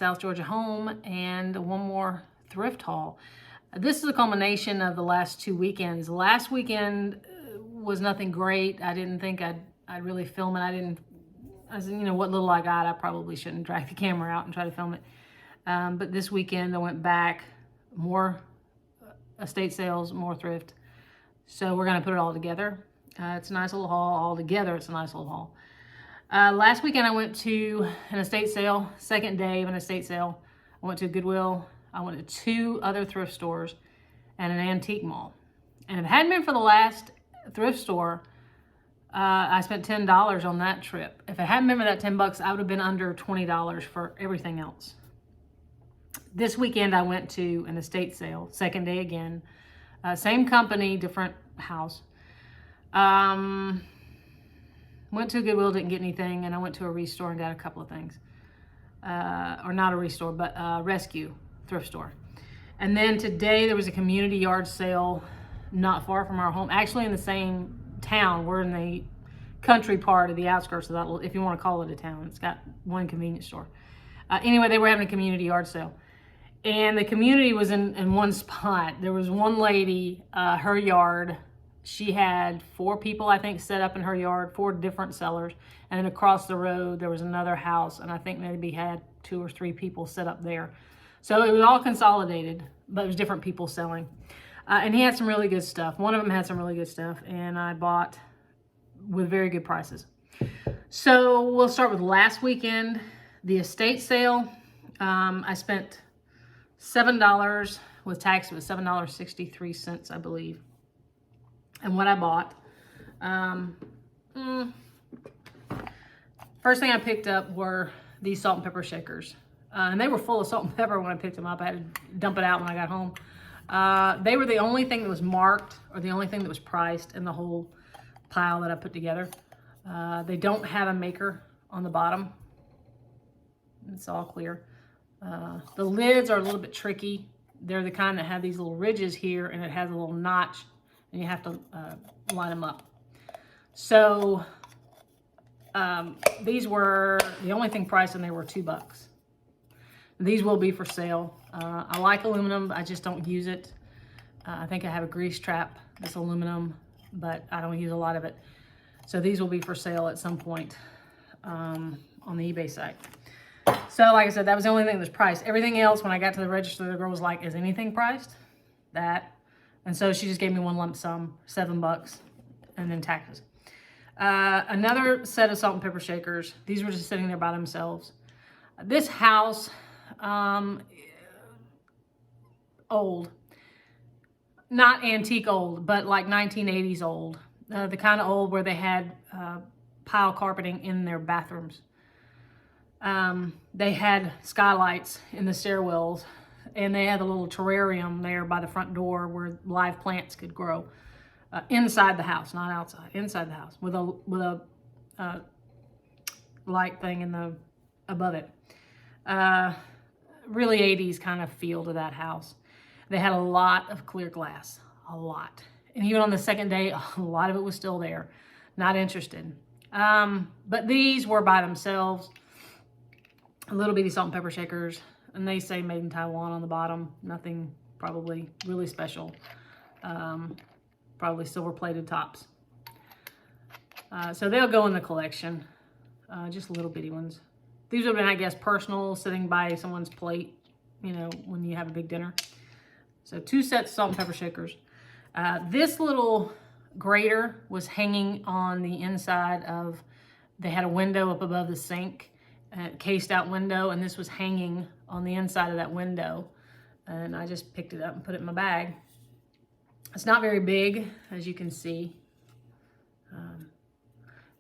South Georgia home and one more thrift haul. This is a culmination of the last 2 weekends. Last weekend was nothing great. I didn't think I'd really film it. What little I got, I probably shouldn't drag the camera out and try to film it. But this weekend I went back, more estate sales, more thrift. So we're gonna put it all together. It's a nice little haul. All together, it's a nice little haul. Last weekend I went to an estate sale, second day of an estate sale. I went to Goodwill. I went to 2 other thrift stores and an antique mall. And if it hadn't been for the last thrift store, I spent $10 on that trip. If it hadn't been for that $10, I would have been under $20 for everything else. This weekend I went to an estate sale, second day again. Same company, different house. Went to Goodwill, didn't get anything, and I went to a restore and got a couple of things. Or not a restore, but a rescue thrift store. And then today there was a community yard sale not far from our home, actually in the same town. We're in the country part of the outskirts of that, if you want to call it a town. It's got one convenience store. Anyway, they were having a community yard sale. And the community was in one spot. There was one lady, her yard, she had 4 people, I think, set up in her yard, 4 different sellers. And then across the road, there was another house, and I think maybe had 2 or 3 people set up there. So it was all consolidated, but it was different people selling. And he had some really good stuff. One of them had some really good stuff, and I bought with very good prices. So we'll start with last weekend, the estate sale. I spent $7 with tax. It was $7.63, I believe. And what I bought, first thing I picked up were these salt and pepper shakers. And they were full of salt and pepper when I picked them up. I had to dump it out when I got home. They were the only thing that was marked, or the only thing that was priced in the whole pile that I put together. They don't have a maker on the bottom. It's all clear. The lids are a little bit tricky. They're the kind that have these little ridges here, and it has a little notch, and you have to line them up. So these were the only thing priced, and they were $2. These will be for sale. I like aluminum, I just don't use it. I think I have a grease trap that's aluminum, but I don't use a lot of it. So these will be for sale at some point on the eBay site. So like I said, that was the only thing that was priced. Everything else, when I got to the register, the girl was like, is anything priced? That. And so she just gave me one lump sum, $7, and then taxes. Another set of salt and pepper shakers. These were just sitting there by themselves. This house, old. Not antique old, but like 1980s old. The kind of old where they had pile carpeting in their bathrooms. They had skylights in the stairwells, and they had a little terrarium there by the front door where live plants could grow. Inside the house, not outside, inside the house, with a light thing in the above it. Really 80s kind of feel to that house. They had a lot of clear glass, a lot. And even on the second day, a lot of it was still there. Not interested. But these were by themselves. Little bitty salt and pepper shakers. And they say made in Taiwan on the bottom. Nothing probably really special. Probably silver plated tops. So they'll go in the collection. Just little bitty ones. These would have been, I guess, personal, sitting by someone's plate, you know, when you have a big dinner. So 2 sets of salt and pepper shakers. This little grater was hanging on the inside of, they had a window up above the sink, cased out window, and this was hanging on the inside of that window. And I just picked it up and put it in my bag. It's not very big, as you can see.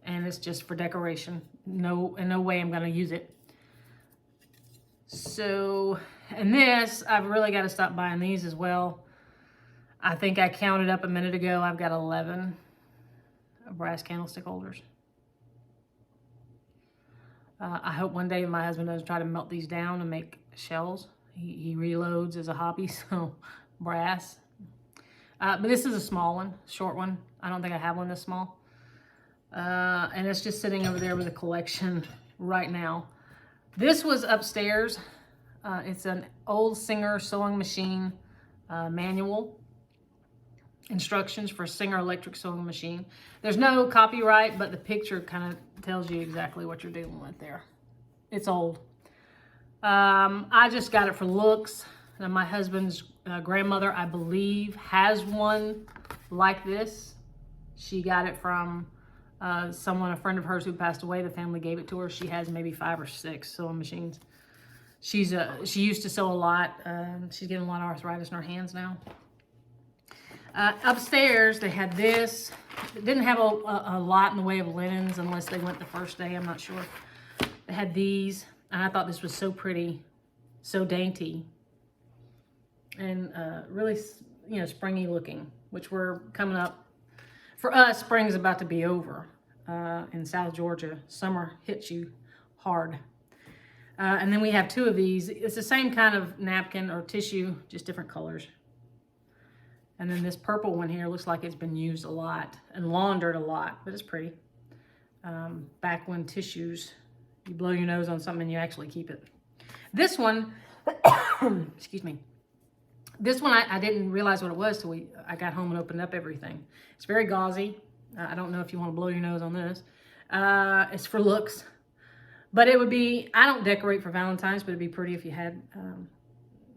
And it's just for decoration. In no way I'm gonna use it. So, and this, I've really got to stop buying these as well. I think I counted up a minute ago. I've got 11 brass candlestick holders. I hope one day my husband doesn't try to melt these down and make shells. He reloads as a hobby, so brass. But this is a small one, short one. I don't think I have one this small. And it's just sitting over there with a collection right now. This was upstairs It's an old Singer sewing machine manual. Instructions for Singer electric sewing machine. There's no copyright, but the picture kind of tells you exactly what you're dealing with there. It's old. I just got it for looks. And my husband's grandmother, I believe, has one like this. She got it from a friend of hers who passed away. The family gave it to her. She has maybe 5 or 6 sewing machines. She used to sew a lot. She's getting a lot of arthritis in her hands now. Upstairs, they had this. It didn't have a lot in the way of linens unless they went the first day. I'm not sure. They had these, and I thought this was so pretty, so dainty, and really, springy looking, which we're coming up. For us, spring's about to be over in South Georgia. Summer hits you hard. And then we have 2 of these. It's the same kind of napkin or tissue, just different colors. And then this purple one here looks like it's been used a lot and laundered a lot, but it's pretty. Back when tissues, you blow your nose on something and you actually keep it. This one, excuse me. This one I didn't realize what it was till I got home and opened up everything. It's very gauzy. I don't know if you want to blow your nose on this. It's for looks. But it would be, I don't decorate for Valentine's, but it'd be pretty if you had,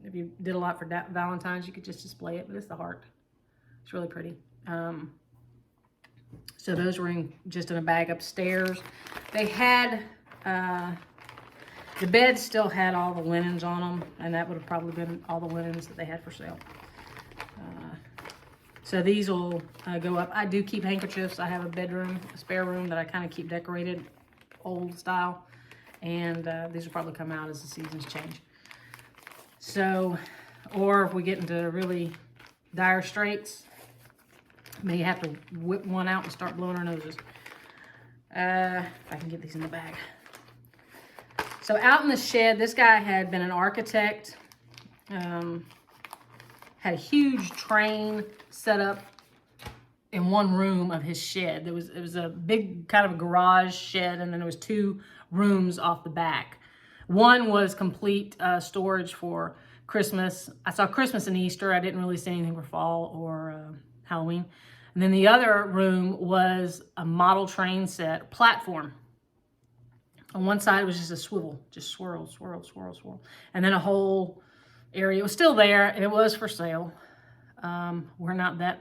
if you did a lot for Valentine's, you could just display it, but it's the heart. It's really pretty. So those were just in a bag upstairs. They had, the bed still had all the linens on them, and that would have probably been all the linens that they had for sale. So these will go up. I do keep handkerchiefs. I have a spare room that I kind of keep decorated, old style. And these will probably come out as the seasons change. So, or if we get into really dire straits, may have to whip one out and start blowing our noses. If I can get these in the bag. So out in the shed, this guy had been an architect, had a huge train set up in one room of his shed. It was a big kind of a garage shed, and then there was 2 rooms off the back. One was complete storage for Christmas. I saw Christmas and Easter. I didn't really see anything for fall or Halloween. And then the other room was a model train set, platform. On one side, it was just a swivel, just swirl, swirl, swirl, swirl. And then a whole area. It was still there, and it was for sale. We're not that...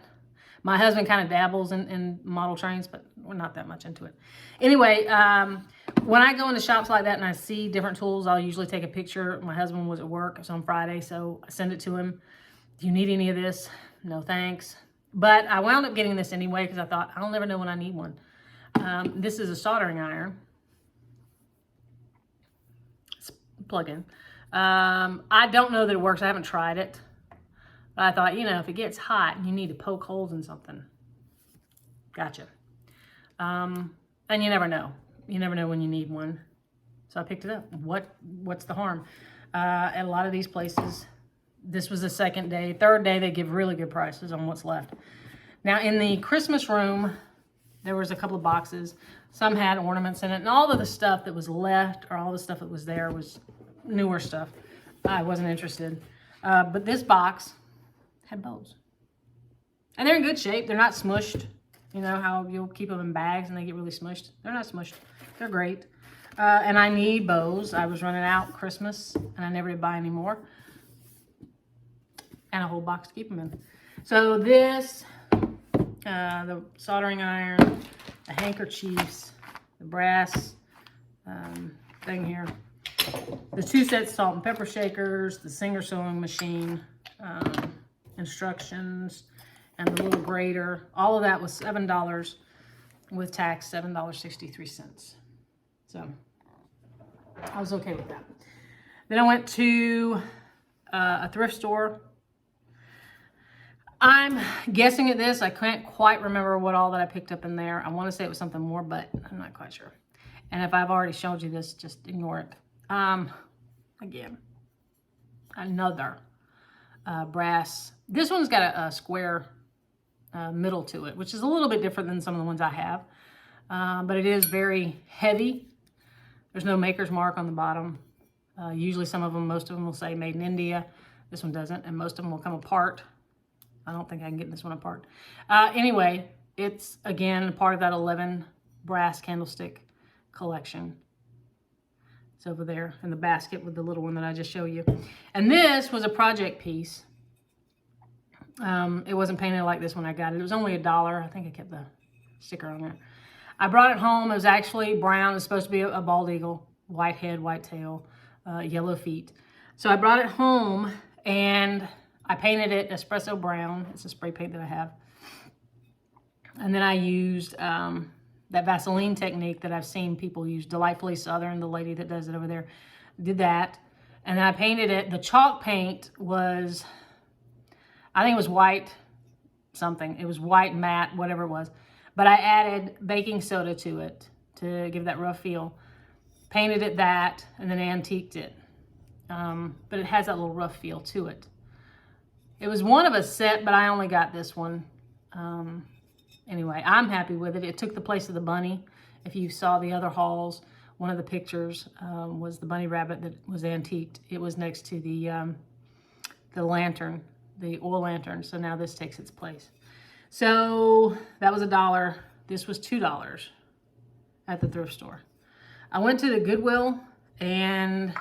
My husband kind of dabbles in model trains, but we're not that much into it. Anyway, when I go into shops like that and I see different tools, I'll usually take a picture. My husband was at work. It was on Friday, so I send it to him. Do you need any of this? No, thanks. But I wound up getting this anyway because I thought, I'll never know when I need one. This is a soldering iron. It's plug-in. I don't know that it works. I haven't tried it. But I thought, if it gets hot and you need to poke holes in something, gotcha. And you never know. You never know when you need one. So I picked it up. What's the harm? At a lot of these places, this was the second day. Third day, they give really good prices on what's left. Now, in the Christmas room, there was a couple of boxes. Some had ornaments in it. And all of the stuff that was left, or all the stuff that was there, was newer stuff. I wasn't interested. But this box had bows. And they're in good shape. They're not smushed. You know how you'll keep them in bags and they get really smushed? They're not smushed. They're great. And I need bows. I was running out Christmas and I never did buy any more. And a whole box to keep them in. So this, the soldering iron, the handkerchiefs, the brass thing here, the 2 sets of salt and pepper shakers, the Singer sewing machine, instructions, and the little grater. All of that was $7 with tax, $7.63. So I was okay with that. Then I went to a thrift store. I'm guessing at this. I can't quite remember what all that I picked up in there. I want to say it was something more, but I'm not quite sure. And if I've already showed you this, just ignore it. Again, another brass. This one's got a square middle to it, which is a little bit different than some of the ones I have. But it is very heavy. There's no maker's mark on the bottom. Usually most of them will say made in India. This one doesn't, and most of them will come apart. I don't think I can get this one apart. Anyway, it's, again, part of that 11 brass candlestick collection. It's over there in the basket with the little one that I just showed you. And this was a project piece. It wasn't painted like this when I got it. It was only $1. I think I kept the sticker on there. I brought it home. It was actually brown. It was supposed to be a bald eagle. White head, white tail, yellow feet. So I brought it home and I painted it espresso brown. It's a spray paint that I have. And then I used that Vaseline technique that I've seen people use. Delightfully Southern, the lady that does it over there, did that. And then I painted it. The chalk paint was, I think it was white something. It was white matte, whatever it was. But I added baking soda to it to give that rough feel. Painted it that, and then antiqued it. But it has that little rough feel to it. It was one of a set, but I only got this one. Anyway, I'm happy with it. It took the place of the bunny. If you saw the other hauls, one of the pictures was the bunny rabbit that was antiqued. It was next to the lantern, the oil lantern. So now this takes its place. So that was $1. This was $2 at the thrift store. I went to the Goodwill, and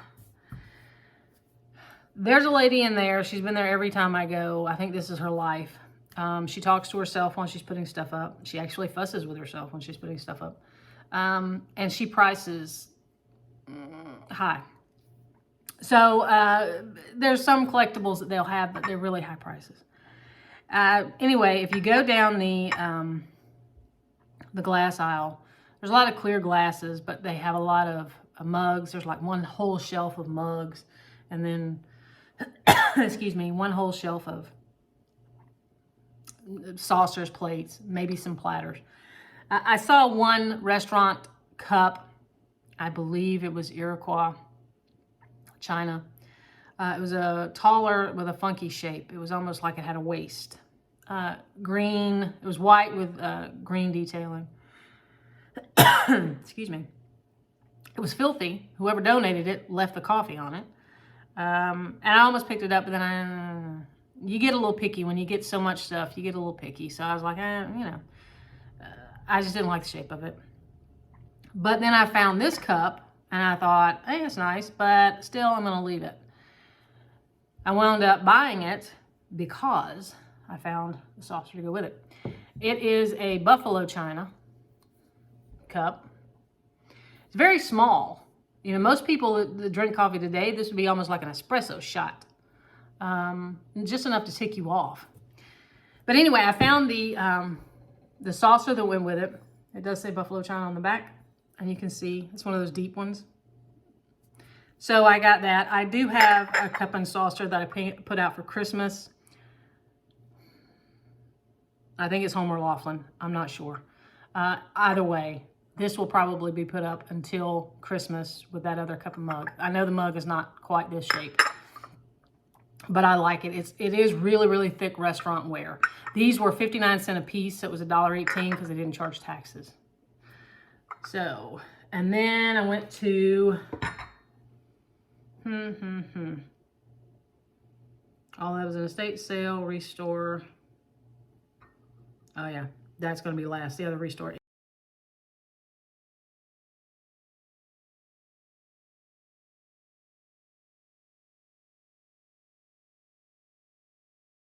there's a lady in there. She's been there every time I go. I think this is her life. She talks to herself when she's putting stuff up. She actually fusses with herself when she's putting stuff up. And she prices high. So there's some collectibles that they'll have, but they're really high prices. Anyway, if you go down the glass aisle, there's a lot of clear glasses, but they have a lot of mugs. There's like one whole shelf of mugs, and then, excuse me, one whole shelf of saucers, plates, maybe some platters. I saw one restaurant cup. I believe it was Iroquois, China. It was a taller with a funky shape. It was almost like it had a waist. Green. It was white with green detailing. Excuse me. It was filthy. Whoever donated it left the coffee on it. And I almost picked it up, but then you get a little picky when you get so much stuff. You get a little picky. So I was like, I just didn't like the shape of it. But then I found this cup, and I thought, hey, it's nice, but still, I'm going to leave it. I wound up buying it because I found the saucer to go with it. It is a buffalo china cup. It's very small. You know, most people that drink coffee today, this would be almost like an espresso shot. Just enough to tick you off. But anyway, I found the saucer that went with it. It does say buffalo china on the back, and you can see it's one of those deep ones. So I got that. I do have a cup and saucer that I put out for Christmas. I think it's Homer Laughlin. I'm not sure. Either way, this will probably be put up until Christmas with that other cup and mug. I know the mug is not quite this shape, but I like it. It is really, really thick restaurant wear. These were 59 cents a piece, so it was $1.18 because they didn't charge taxes. So, and then I went to, Oh, that was an estate sale, restore. Oh yeah, that's going to be last. The other restore.